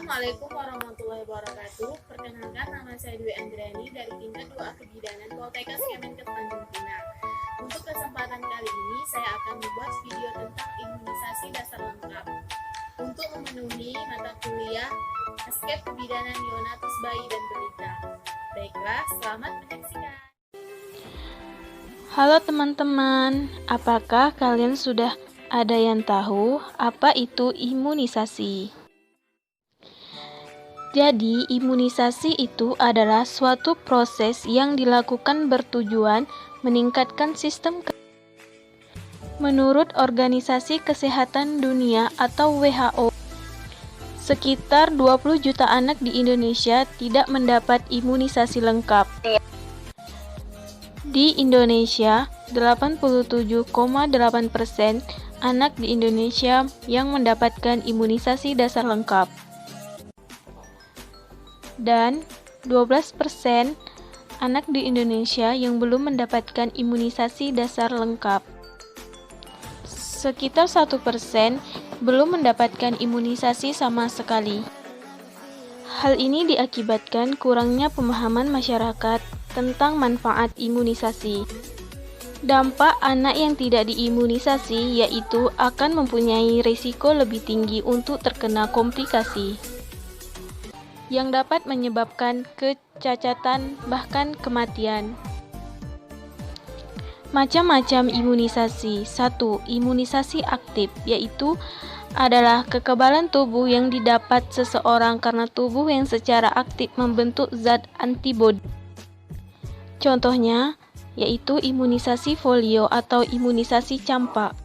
Assalamualaikum warahmatullahi wabarakatuh. Perkenalkan, nama saya Dwi Andriani dari tingkat 2 Kebidanan Poltekkes Kemenkes Tanjung Pinang. Untuk kesempatan kali ini, saya akan membuat video tentang imunisasi dasar lengkap untuk memenuhi mata kuliah Escape Kebidanan Neonatus Bayi dan Balita. Baiklah, selamat menyaksikan. Halo teman-teman, apakah kalian sudah ada yang tahu apa itu imunisasi? Jadi, imunisasi itu adalah suatu proses yang dilakukan bertujuan meningkatkan sistem Menurut Organisasi Kesehatan Dunia atau WHO, sekitar 20 juta anak di Indonesia tidak mendapat imunisasi lengkap. Di Indonesia, 87,8% anak di Indonesia yang mendapatkan imunisasi dasar lengkap. Dan 12% anak di Indonesia yang belum mendapatkan imunisasi dasar lengkap. Sekitar 1% belum mendapatkan imunisasi sama sekali. Hal ini diakibatkan kurangnya pemahaman masyarakat tentang manfaat imunisasi. Dampak anak yang tidak diimunisasi yaitu akan mempunyai risiko lebih tinggi untuk terkena komplikasi yang dapat menyebabkan kecacatan bahkan kematian. Macam-macam imunisasi. 1. Imunisasi aktif, yaitu adalah kekebalan tubuh yang didapat seseorang karena tubuh yang secara aktif membentuk zat antibodi. Contohnya yaitu imunisasi polio atau imunisasi campak.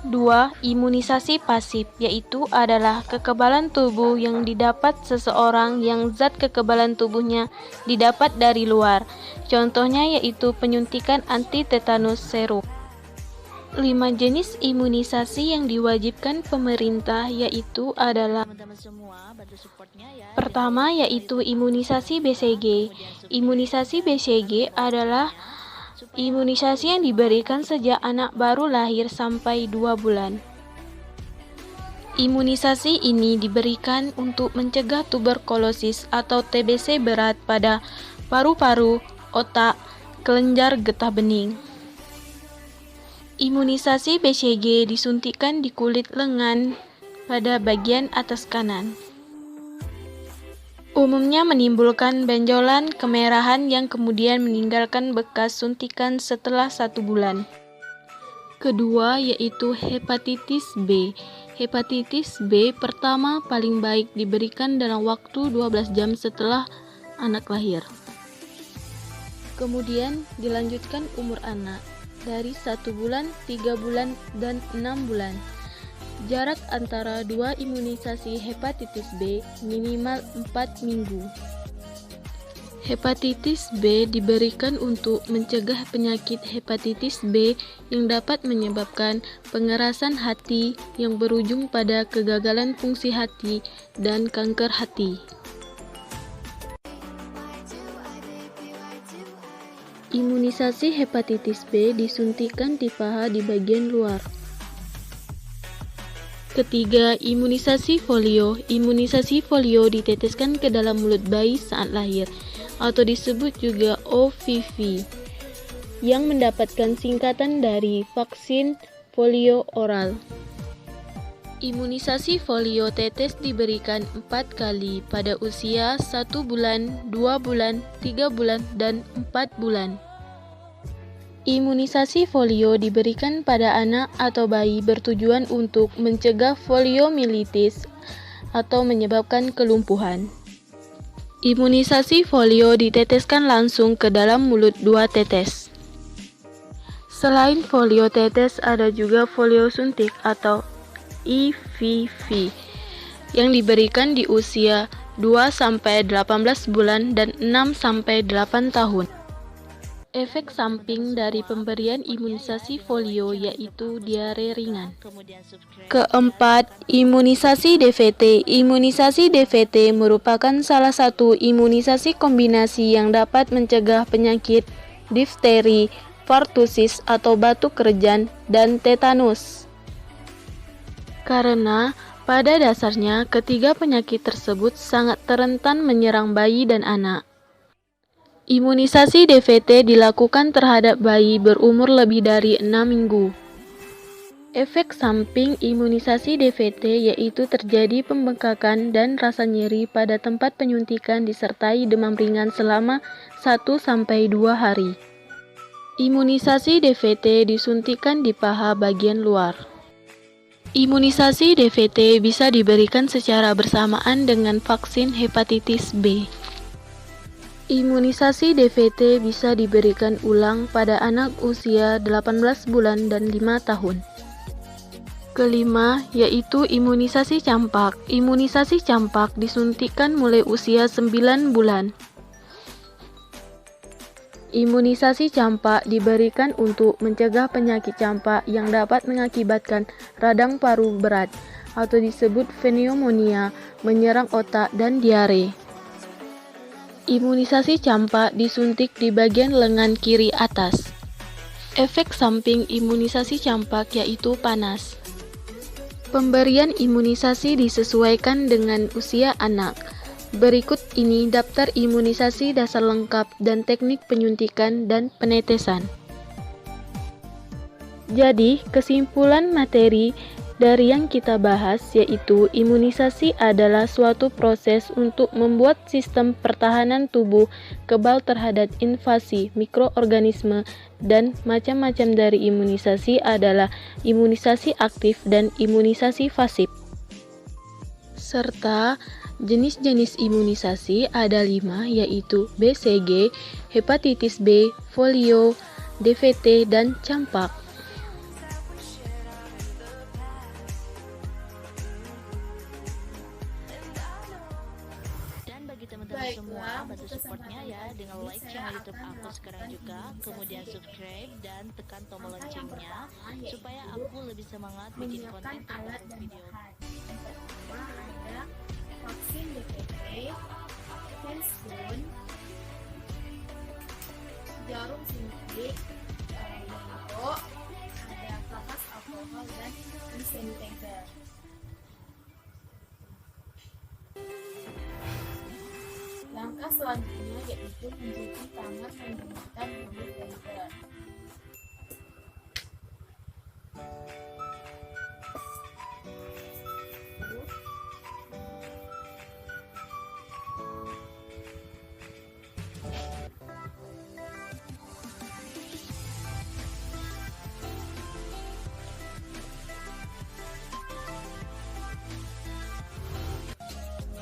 2. Imunisasi pasif, yaitu adalah kekebalan tubuh yang didapat seseorang yang zat kekebalan tubuhnya didapat dari luar. Contohnya yaitu penyuntikan anti-tetanus serum. 5 jenis imunisasi yang diwajibkan pemerintah yaitu adalah pertama yaitu imunisasi BCG. Imunisasi BCG adalah imunisasi yang diberikan sejak anak baru lahir sampai 2 bulan. Imunisasi ini diberikan untuk mencegah tuberkulosis atau TBC berat pada paru-paru, otak, kelenjar getah bening. Imunisasi BCG disuntikkan di kulit lengan pada bagian atas kanan. Umumnya menimbulkan benjolan kemerahan yang kemudian meninggalkan bekas suntikan setelah 1 bulan. Kedua yaitu hepatitis B. Hepatitis B pertama paling baik diberikan dalam waktu 12 jam setelah anak lahir. Kemudian dilanjutkan umur anak dari 1 bulan, 3 bulan, dan 6 bulan. Jarak antara 2 imunisasi hepatitis B minimal 4 minggu. Hepatitis B diberikan untuk mencegah penyakit hepatitis B yang dapat menyebabkan pengerasan hati yang berujung pada kegagalan fungsi hati dan kanker hati. Imunisasi hepatitis B disuntikan di paha di bagian luar. Ketiga, imunisasi polio. Imunisasi polio diteteskan ke dalam mulut bayi saat lahir, atau disebut juga OVV, yang mendapatkan singkatan dari vaksin polio oral. Imunisasi polio tetes diberikan 4 kali pada usia 1 bulan, 2 bulan, 3 bulan, dan 4 bulan. Imunisasi polio diberikan pada anak atau bayi bertujuan untuk mencegah poliomyelitis atau menyebabkan kelumpuhan. Imunisasi polio diteteskan langsung ke dalam mulut 2 tetes. Selain polio tetes, ada juga polio suntik atau IVV yang diberikan di usia 2-18 bulan dan 6-8 tahun. Efek samping dari pemberian imunisasi polio yaitu diare ringan. Keempat, imunisasi DVT. Imunisasi DVT merupakan salah satu imunisasi kombinasi yang dapat mencegah penyakit difteri, pertusis atau batuk kerejan, dan tetanus. Karena Pada dasarnya, ketiga penyakit tersebut sangat rentan menyerang bayi dan anak. Imunisasi DVT dilakukan terhadap bayi berumur lebih dari 6 minggu. Efek samping imunisasi DVT yaitu terjadi pembengkakan dan rasa nyeri pada tempat penyuntikan disertai demam ringan selama 1-2 hari. Imunisasi DVT disuntikan di paha bagian luar. Imunisasi DVT bisa diberikan secara bersamaan dengan vaksin hepatitis B. Imunisasi DVT bisa diberikan ulang pada anak usia 18 bulan dan 5 tahun. Kelima, yaitu imunisasi campak. Imunisasi campak disuntikan mulai usia 9 bulan. Imunisasi campak diberikan untuk mencegah penyakit campak yang dapat mengakibatkan radang paru berat atau disebut pneumonia, menyerang otak dan diare. Imunisasi campak disuntik di bagian lengan kiri atas. Efek samping imunisasi campak yaitu panas. Pemberian imunisasi disesuaikan dengan usia anak. Berikut ini daftar imunisasi dasar lengkap dan teknik penyuntikan dan penetesan. Jadi, kesimpulan materi dari yang kita bahas yaitu imunisasi adalah suatu proses untuk membuat sistem pertahanan tubuh kebal terhadap invasi mikroorganisme, dan macam-macam dari imunisasi adalah imunisasi aktif dan imunisasi pasif. Serta jenis-jenis imunisasi ada 5 yaitu BCG, hepatitis B, polio, DVT, dan campak. Teman-teman semua, bantu supportnya ya dengan like channel YouTube aku sekarang juga, kemudian subscribe dan tekan tombol loncengnya supaya aku lebih semangat bikin konten terbaru video. Yang pertama ada vaksin DPT, handphone, jarum suntik, yellow, ada kapas alkohol dan hand sanitizer. Langkah selanjutnya yaitu mencuci tangan menggunakan hand sanitizer.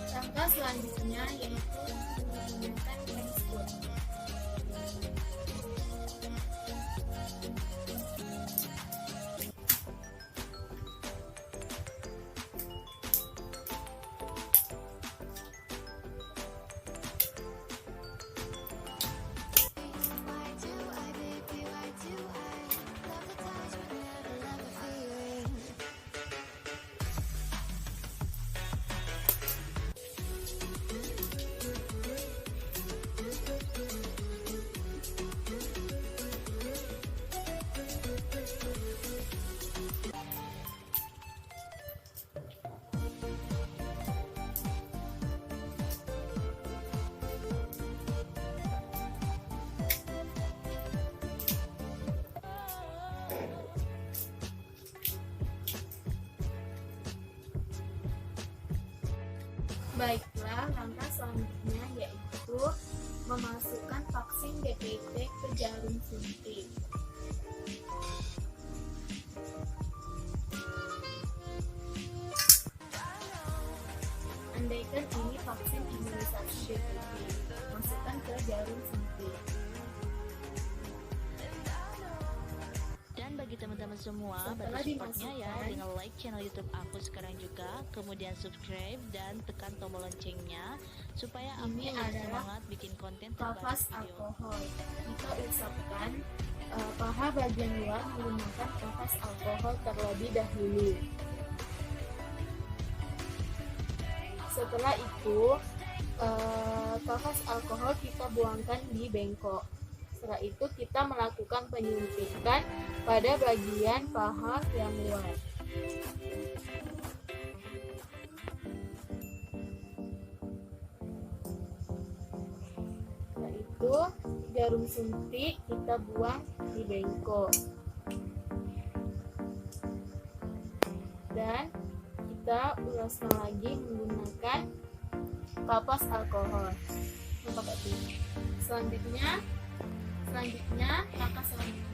Langkah selanjutnya yaitu menggunakan handphone. Baiklah, langkah selanjutnya yaitu memasukkan vaksin DPT ke jarum suntik. Andaikan ini vaksin imunisasi DPT, masukkan ke jarum suntik. Dan bagi teman-teman semua, bantu supportnya ya dengan like channel YouTube aku sekarang juga, kemudian subscribe dan tekan tombol loncengnya supaya aku Ini lebih adalah semangat bikin konten terbaru kapas video. alkohol. Kita usapkan paha bagian luar menggunakan kapas alkohol terlebih dahulu. Setelah itu, kapas alkohol kita buangkan di bengkok. Setelah itu kita melakukan penyuntikan pada bagian paha yang luar. itu jarum suntik kita buang di bengkok. Dan kita ulaskan lagi menggunakan kapas alkohol. Selanjutnya langkah selanjutnya